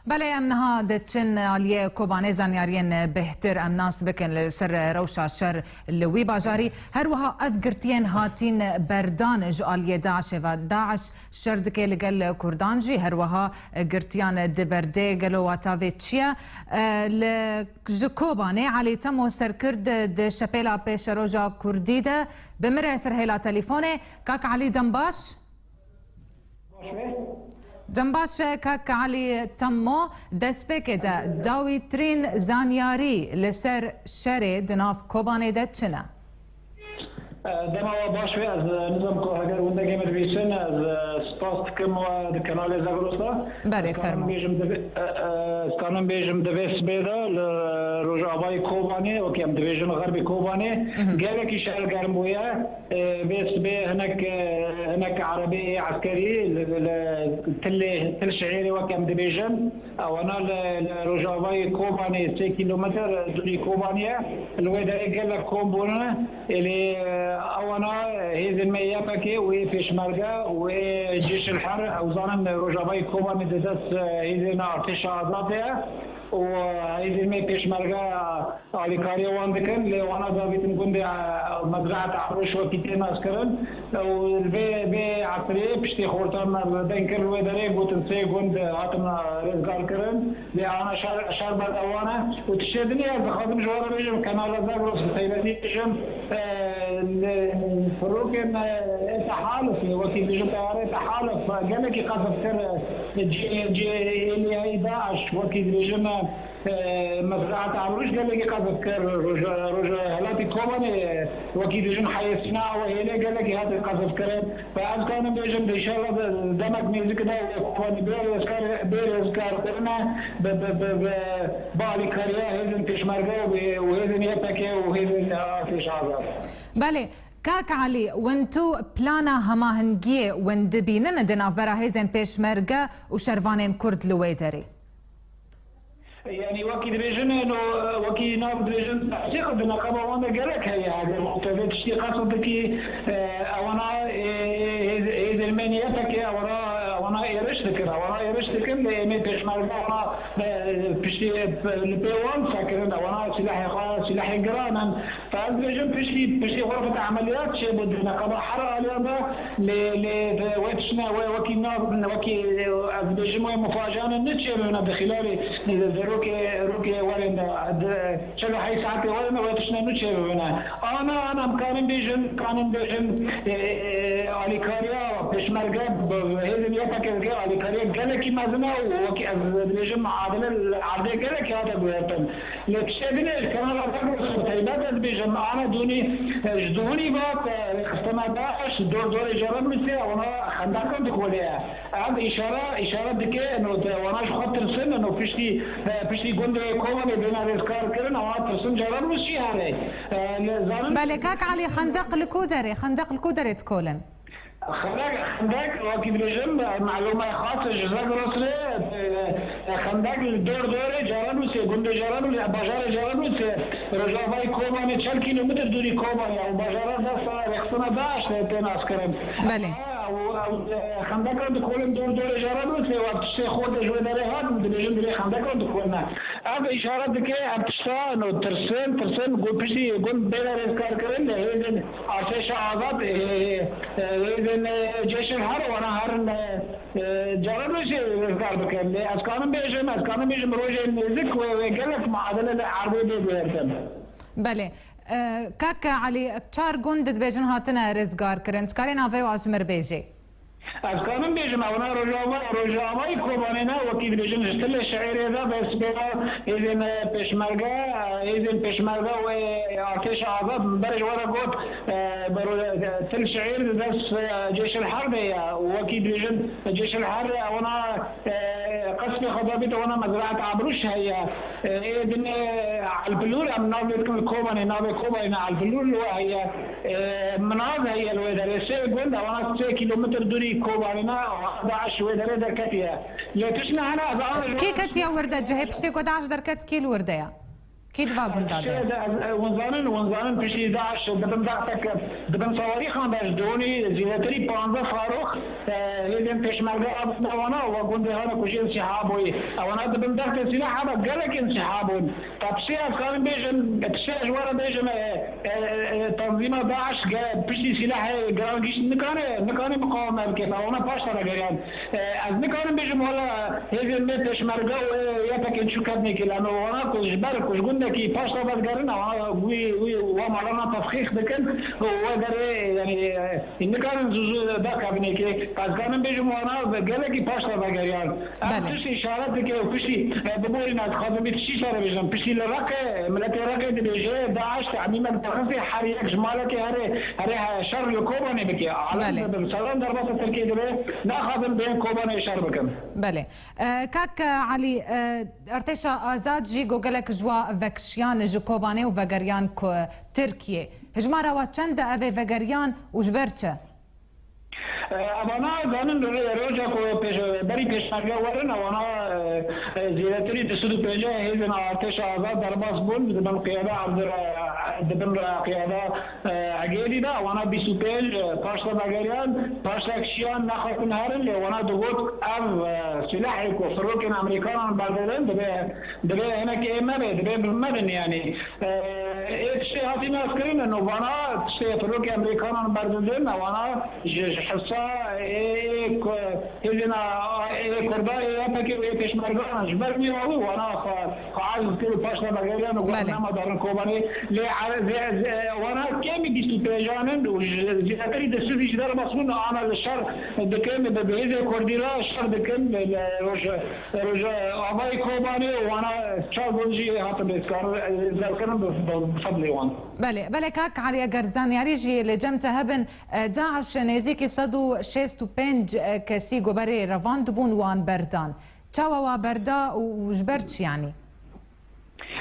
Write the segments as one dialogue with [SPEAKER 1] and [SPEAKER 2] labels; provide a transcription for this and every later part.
[SPEAKER 1] بله امنها دچن علیه کوبانی زنیارین بهتر ام ناس بکن لسر روشا شر لوی باجاری هر وها افگرتین هاتین بردانج علیه داعش و داعش شردکه لگل کردانجی هر وها گرتیان دبرده گلو واتاوی چیه لجکوبانی علی تمو سرکرد د شپیلا پیش روژا کردی ده بمره سر هیلا تلیفونه کاک علی دنباش دنباش کاک علی تمو دست بکه ده داویترین زانیاری لسر شر دناف کوبانی ده چنه؟
[SPEAKER 2] دما باش از نظام که اگر وندگی مرویسن از سپاس کم و کانال زاگروسا
[SPEAKER 1] بله فرما
[SPEAKER 2] کانم بیشم دویس بیدا روز آبای کوبانی و کیم دویشن غربی کوبانی گله کی شهر گرم بویا بیس بی هناك عربي عسكري تل شعيري وكم دبيجن وانا روز آبای کوبانی 3 كيلومتر دوني کوبانيه الويدا قال لك كومبونا اللي اوانا هذه الميابكي وپêşmerge وجيش الحر اوزان روجاباي كوباني دزاس هذه ارتش آزاده وهذه المي پêşmerge عليكاري واندكن لوانا ضابطين كند مزرعه عروش وكيتين اسكرن وبي عصري بشتي خورتان دنكر ودري بوتن سي كند هاتنا رزقار كرن لانا شرب اوانا وتشدني خاطر جوار بيجم كانال زاغروس سيبدي بيجم فروك تحالف وكيل بيجم تحالف قال لك قصف كر جي داعش وكيل بيجم مزرعة عروش قال لك قصف كر رجع هلاتي كوباني وكيل بيجم حيسنا وهيلا قال لك هذا قصف كر فأز كان بيجم إن شاء الله دمك ميزك ده كوباني بيرزكار كرنا بالي كاريا هذن پêşmerge وهذن يبكي وهذن في شعبه
[SPEAKER 1] بله كاك علي وانتو بلانا هما هنجيه وندبينن دناف برا هيزن پêşmerge وشروانين كرد لويدري
[SPEAKER 2] يعني وكيل بيجن انه وكيل ناب بيجن تحقيق بنقابه وانا قالك هي هذا المعتقد تشتي قصدك اوانا هذا المانياتك وانا يرشتك اللي پêşmerge وانا بشتي البيوان ساكرين وانا سلاح جرانا فهذا بيجن بشتي غرفه عمليات شيء بده نقابه حرق اليوم لواتشنا وكيل ناب وكيل بيجن مفاجاه نتشي من خلال روكي ورنا شغل هاي ساعتي ورنا واتشنا نتشي بنا انا كان بيجن عليكاريا پêşmerge هذه يفكر عليكاريا قال لك ما زنا وكي بيجن معادله العرض قال لك هذا بيتم لكشبنا كان الرقم تيبات بيجن انا دوني بات استمع داعش دور جرب مسي وانا خندقكم تقولها هذا اشاره دكه انه وانا خاطر سن انه بشتي قند كوباني بين الاسكار كرنا وانا ترسم جرب مسي هذا
[SPEAKER 1] بله كاك علي خندق الكودري تكولن
[SPEAKER 2] خندق وكيل بيجم معلومه خاصه جزاك راسله خندق الدور جرانوسي قند جرانوسي باجار جرانوسي رجافاي كوباني 4 كيلومتر دوري كوباني او باجار ده رخصنا داعش تين عسكرين
[SPEAKER 1] بله
[SPEAKER 2] خندق دخولن دور جرانوسي وابتشتي خود جويداري هاد بيجم دي خندق دخولنا اب اشاره دكه ابتشتا انه ترسن قول بشتي قند بلا رزقار كرن هذن ارتش آزاد هذن جيش الحر وانا هرن جرانوسي رزقار بكن اسكانم بيجم روجه الميزك وقالك معادله العربيه بيرتم
[SPEAKER 1] بله كاك علي چار گوند بيجن هاتنا رزقار كرن سكاري ناوي واشمر بيجي
[SPEAKER 2] أذكرهم بيجمع ونا رجامای کوبانینا وكيل بيجن استل الشعير هذا بس بقى إذن پêşmerge وارتش آزاد برج ورا قط تل شعير بس جيش الحرب وكيل بيجن جيش الحرب ونا قسم خضابيت ونا مزرعة عبروش هي إذن على البلور أم نابل كوباني على البلور هي مناظر هي الويدر سيقول وانا 3 كيلومتر دوري كوبانينا داعش ودري دركتيا لا تسمع انا
[SPEAKER 1] كي كتيا ورده جهه بشتي كو داعش دركت كيل ورده کی دوا گنداده
[SPEAKER 2] ونزانن پیشی داعش دبن دعتك دبن صواريخ عم بجدوني زيادتري 15 صاروخ هيدين پêşmerge وانا وقند هنا كوشي انسحابوي وانا دبن دعت سلاح هذا قالك انسحابون تبشي افكار بيجن تشي اجوار بيجن تنظيم داعش بيشي سلاح قرانجيش نكاني مقاومه كيف وانا باشا رجال از نكاني بيجن ولا هيدين پêşmerge يتك شو كدني لانه وانا كوش برك كوش قلنا كي باشا بذكرنا ومعلنا تفخيخ بكن وقدر يعني إن كان زوج ذاك ابنك قد كان بيجوا وانا قال لك باشا بذكريان أنا تشي إشارات كي وكشي بقولنا خادم تشي شارع بيجن بشي الرك ملك الرك بيجي داعش تعميم التخفي حريق جمالك هري شر الكوباني بكي على بسلام دربات التركي ده لا خادم بين كوباني شر بكم
[SPEAKER 1] بله كاك علي ارتشا آزاد جي قالك جوا وكشيان جو كوباني وفجريان تركيا هجمارا وچند اوه وگریان وجبرچه
[SPEAKER 2] اوانا زانن روجا کو بری پêşmerge ورن اوانا زیادتری تسدو پیجه هیزن آتش آزاد درباس بون دبن قیاده دبن قیاده عگیلی دا اوانا 25 پاشتا بگریان پاشتا کشیان نخواستن هرن اوانا دوگوت او سلاحی کو فروکن امریکان بردلن دبه هنک ایمه دبه برمدن يعني ایتشتی هاتی ناسکرین انو وانا تشتی فروک امریکان بردلن اوانا حصه هذينا كرداء يبكي پêşmerge جبرني وانا قاعد كل باشا بغيران وقلنا ما دارن كوباني وانا كم ديستو بيجانن وزيادتي دسوي جدار مسؤول انا الشر دكم بهذه كرديلا الشر دكم روجا اباي كوباني وانا تشاغونجي حتى بسكار ذكرن بفضل وان
[SPEAKER 1] بله كاك علي قرزان ياريجي لجمت هبن داعش نزيكي صدو 65 كسي قبري رواند بون وان بردان تشاوا بردا وجبرتش يعني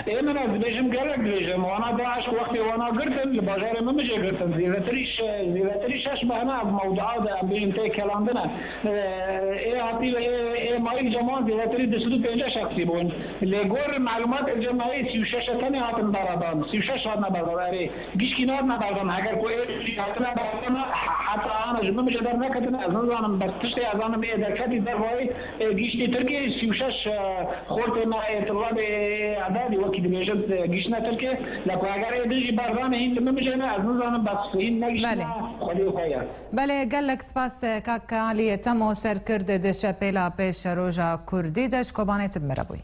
[SPEAKER 2] ايه من از بيجم قالك بيجم وانا داعش وقتي وانا قرتن البجار ما مجي قرتن زيادتريش اشبهنا بموضوعات بينتي كلامنا ايه هاتي ايه مايك جمان زيادتري دسدو بينجا شخصي بون اللي يقول معلومات الجماعية سيوشاشة ثانية هاتن بردان سيوشاش هاتنا بردان جيش كيناتنا بردان هكذا كوي هاتنا بردان حتى انا جمع مجدر نكتنا ازنزانا برتشتي ازانا ايه دركاتي درواي جيشتي تركي سيوشاش خورتي ما اطلاب اعدادي وكي دميجت جيشنا تركي لكو اگر يدجي بردان هين لما مجينا ازنزانا بس هين نجيشنا خليه وخيا
[SPEAKER 1] بله قالك سپاس كاك علي تمو سر كرد دشا بيلا بيش روجا كردي دش كوباني تبمربوي